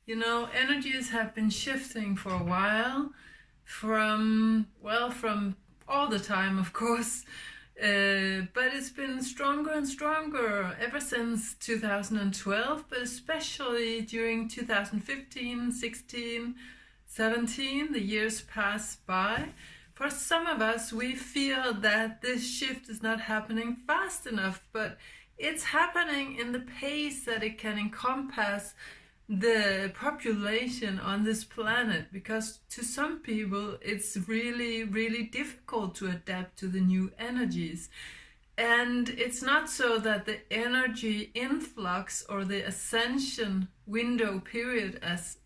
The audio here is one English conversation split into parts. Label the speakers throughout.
Speaker 1: You know, energies have been shifting for a while from, well, from all the time, of course. But it's been stronger and stronger ever since 2012, but especially during 2015, 16, 17, the years pass by. For some of us, we feel that this shift is not happening fast enough, but it's happening in the pace that it can encompass the population on this planet, because to some people it's really, really difficult to adapt to the new energies. And it's not so that the energy influx or the ascension window period, as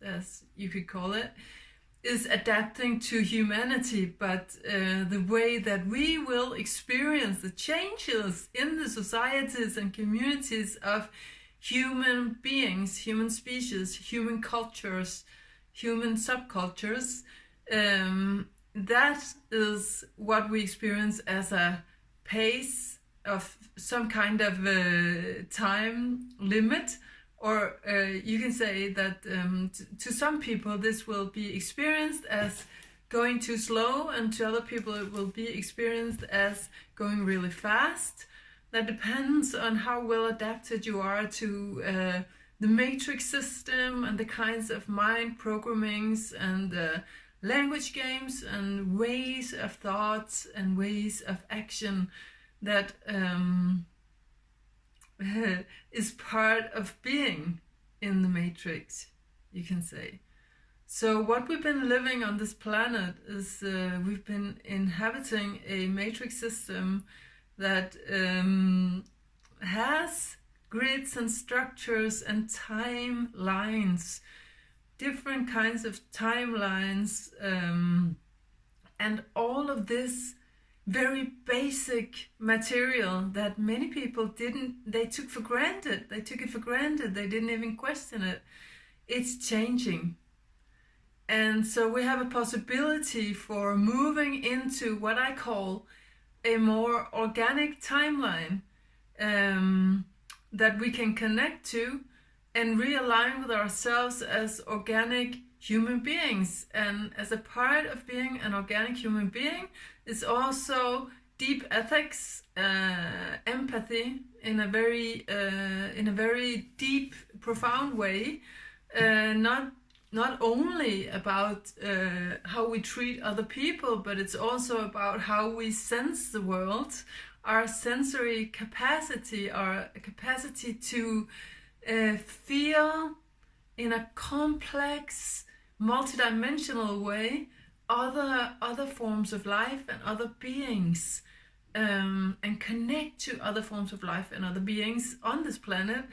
Speaker 1: you could call it, is adapting to humanity, but the way that we will experience the changes in the societies and communities of human beings, human species, human cultures, human subcultures, that is what we experience as a pace of some kind of time limit. Or you can say that to some people this will be experienced as going too slow, and to other people it will be experienced as going really fast. That depends on how well adapted you are to the matrix system and the kinds of mind programmings and language games and ways of thoughts and ways of action that is part of being in the matrix, you can say. So what we've been living on this planet is we've been inhabiting a matrix system that has grids and structures and timelines, different kinds of timelines, and all of this very basic material that many people they took for granted. They took it for granted. They didn't even question it. It's changing. And so we have a possibility for moving into what I call a more organic timeline that we can connect to and realign with ourselves as organic human beings. And as a part of being an organic human being is also deep ethics, empathy in a very deep, profound way. Not only about how we treat other people, but it's also about how we sense the world, our sensory capacity, our capacity to feel in a complex, multidimensional way other forms of life and other beings, and connect to other forms of life and other beings on this planet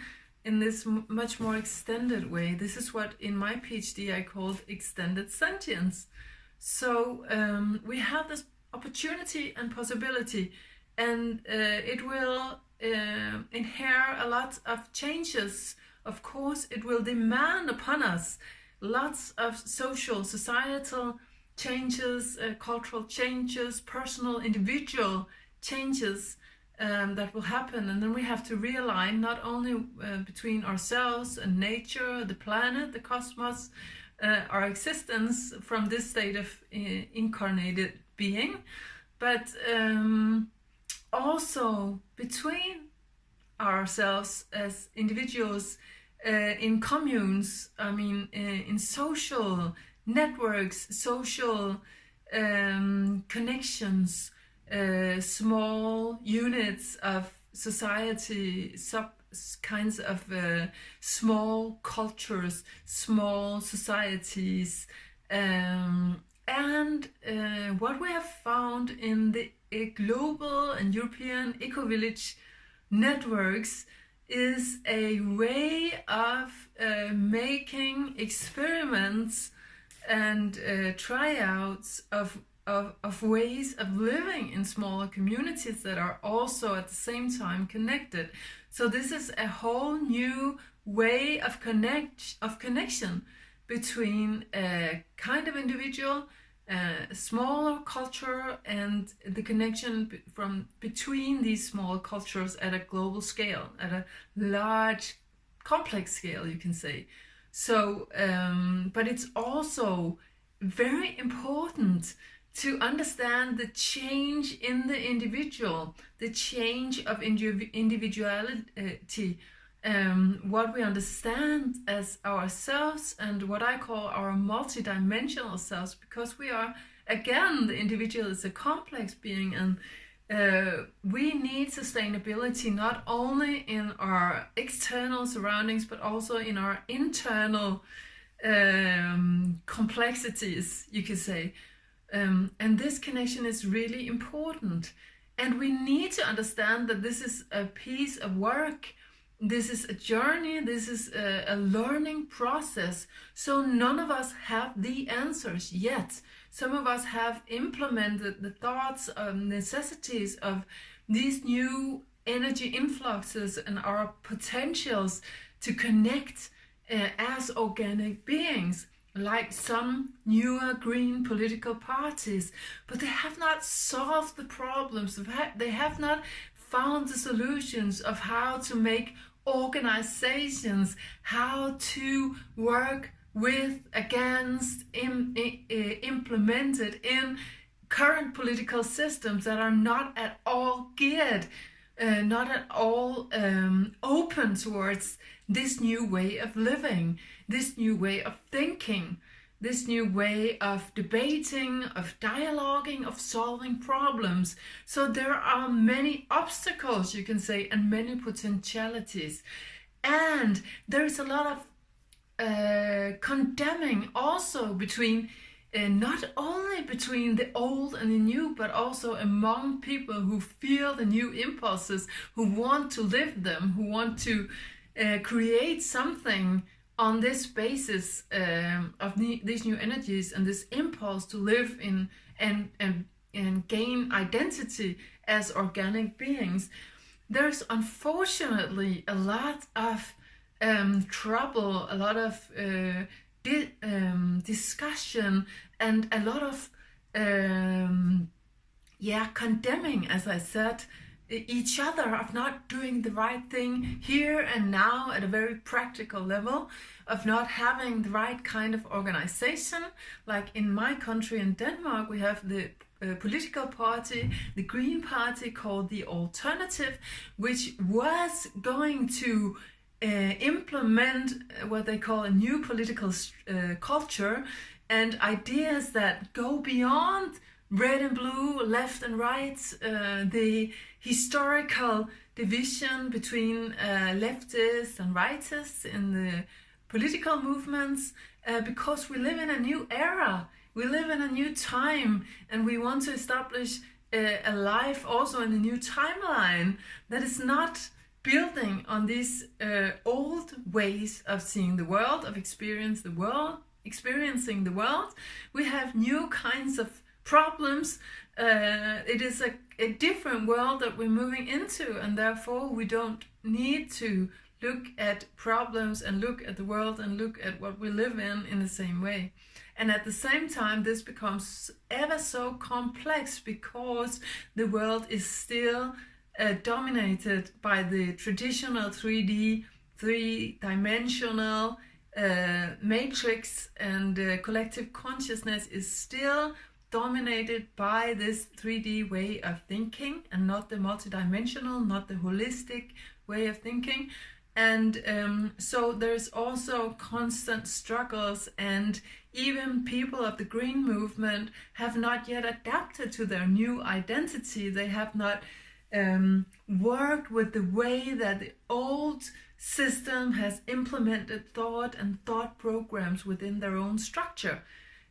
Speaker 1: in this much more extended way. This is what in my PhD I called extended sentience. So we have this opportunity and possibility, and it will inherit a lot of changes. Of course, it will demand upon us lots of social, societal changes, cultural changes, personal, individual changes that will happen. And then we have to realign not only between ourselves and nature, the planet, the cosmos, our existence from this state of incarnated being, but also between ourselves as individuals, in communes, in social networks, social connections, small units of society, kinds of small cultures, small societies. And what we have found in the global and European eco-village networks is a way of making experiments and tryouts of ways of living in smaller communities that are also at the same time connected. So this is a whole new way of connection between a kind of individual, smaller culture, and the connection between these small cultures at a global scale, at a large, complex scale, you can say. So, but it's also very important to understand the change in the individual, the change of individuality, what we understand as ourselves and what I call our multidimensional selves, because we are, again, the individual is a complex being, and we need sustainability not only in our external surroundings but also in our internal complexities, you could say. And this connection is really important. And we need to understand that this is a piece of work. This is a journey. This is a learning process. So none of us have the answers yet. Some of us have implemented the thoughts of necessities of these new energy influxes and our potentials to connect as organic beings, like some newer green political parties, but they have not solved the problems. They have not found the solutions of how to make organizations, how to work with, against, implemented in current political systems that are not at all geared, not at all open towards this new way of living, this new way of thinking, this new way of debating, of dialoguing, of solving problems. So there are many obstacles, you can say, and many potentialities. And there's a lot of condemning also between not only between the old and the new, but also among people who feel the new impulses, who want to live them, who want to create something on this basis of these new energies and this impulse to live in and gain identity as organic beings. There's unfortunately a lot of trouble, a lot of discussion, and a lot of condemning, as I said, each other, of not doing the right thing here and now at a very practical level, of not having the right kind of organization. Like in my country, in Denmark, we have the political party, the Green Party, called the Alternative, which was going to implement what they call a new political culture and ideas that go beyond red and blue, left and right, the historical division between leftists and rightists in the political movements, because we live in a new era, we live in a new time, and we want to establish a life also in a new timeline that is not building on these old ways of seeing the world, of experiencing the world. We have new kinds of problems. It is a different world that we're moving into, and therefore we don't need to look at problems and look at the world and look at what we live in the same way. And at the same time, this becomes ever so complex because the world is still dominated by the traditional 3D, three-dimensional matrix, and collective consciousness is still dominated by this 3D way of thinking and not the multidimensional, not the holistic way of thinking. And so there's also constant struggles, and even people of the green movement have not yet adapted to their new identity. They have not worked with the way that the old system has implemented thought and thought programs within their own structure.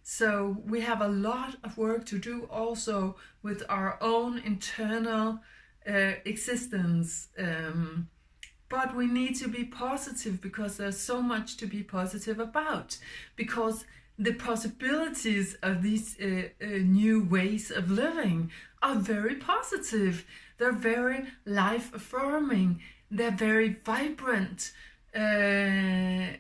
Speaker 1: So we have a lot of work to do also with our own internal existence. But we need to be positive because there's so much to be positive about. Because the possibilities of these new ways of living are very positive. They're very life-affirming. They're very vibrant. They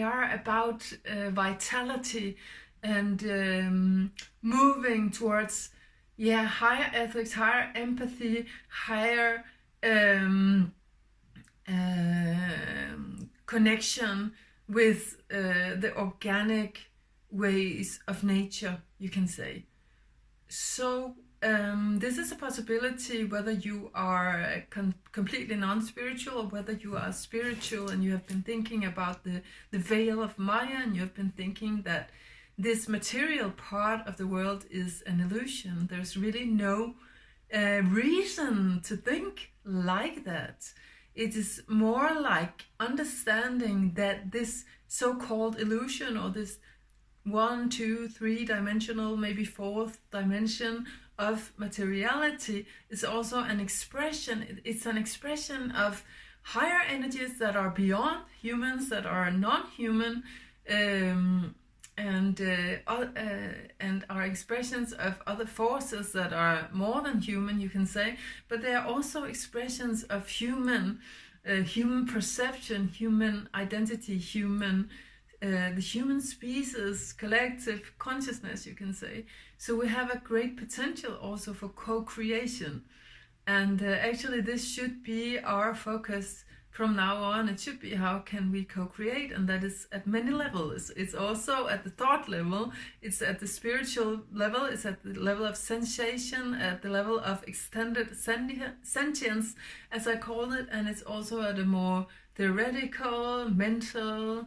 Speaker 1: are about vitality and moving towards higher ethics, higher empathy, higher connection with the organic ways of nature, you can say. So this is a possibility whether you are completely non-spiritual or whether you are spiritual and you have been thinking about the veil of Maya, and you have been thinking that this material part of the world is an illusion. There's really no reason to think like that. It is more like understanding that this so-called illusion, or this 1, 2, 3-dimensional, maybe 4th dimension of materiality, is also an expression. It's an expression of higher energies that are beyond humans, that are non-human, and are expressions of other forces that are more than human, you can say, but they are also expressions of human perception, human identity, the human species, collective consciousness, you can say. So we have a great potential also for co-creation, and actually this should be our focus from now on. It should be, how can we co-create? And that is at many levels. It's also at the thought level, it's at the spiritual level, it's at the level of sensation, at the level of extended sentience, as I call it, and it's also at a more theoretical, mental,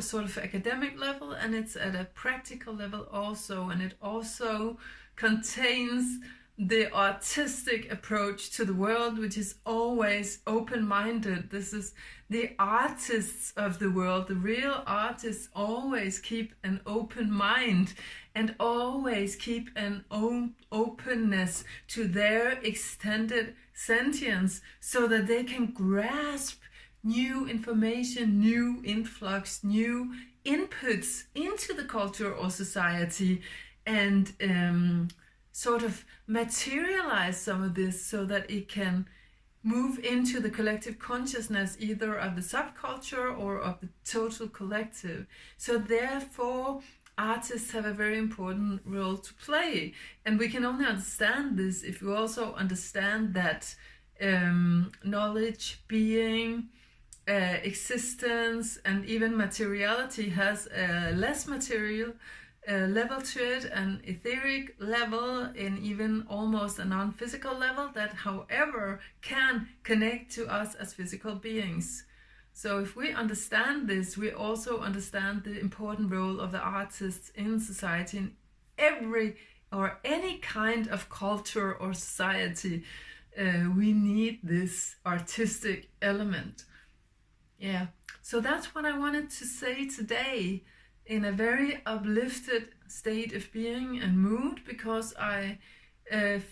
Speaker 1: sort of academic level, and it's at a practical level also, and it also contains the artistic approach to the world, which is always open-minded. This is the artists of the world. The real artists always keep an open mind and always keep an openness to their extended sentience, so that they can grasp new information, new influx, new inputs into the culture or society, and sort of materialize some of this so that it can move into the collective consciousness, either of the subculture or of the total collective. So therefore, artists have a very important role to play. And we can only understand this if we also understand that knowledge, being, existence, and even materiality has a less material level to it, an etheric level, and even almost a non-physical level that, however, can connect to us as physical beings. So if we understand this, we also understand the important role of the artists in society, in every or any kind of culture or society. We need this artistic element. Yeah, so that's what I wanted to say today, in a very uplifted state of being and mood, because I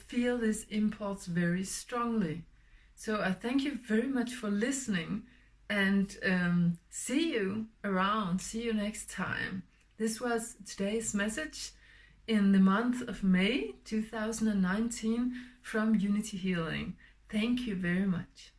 Speaker 1: feel this impulse very strongly. So I thank you very much for listening, and see you around. See you next time. This was today's message in the month of May 2019 from Unity Healing. Thank you very much.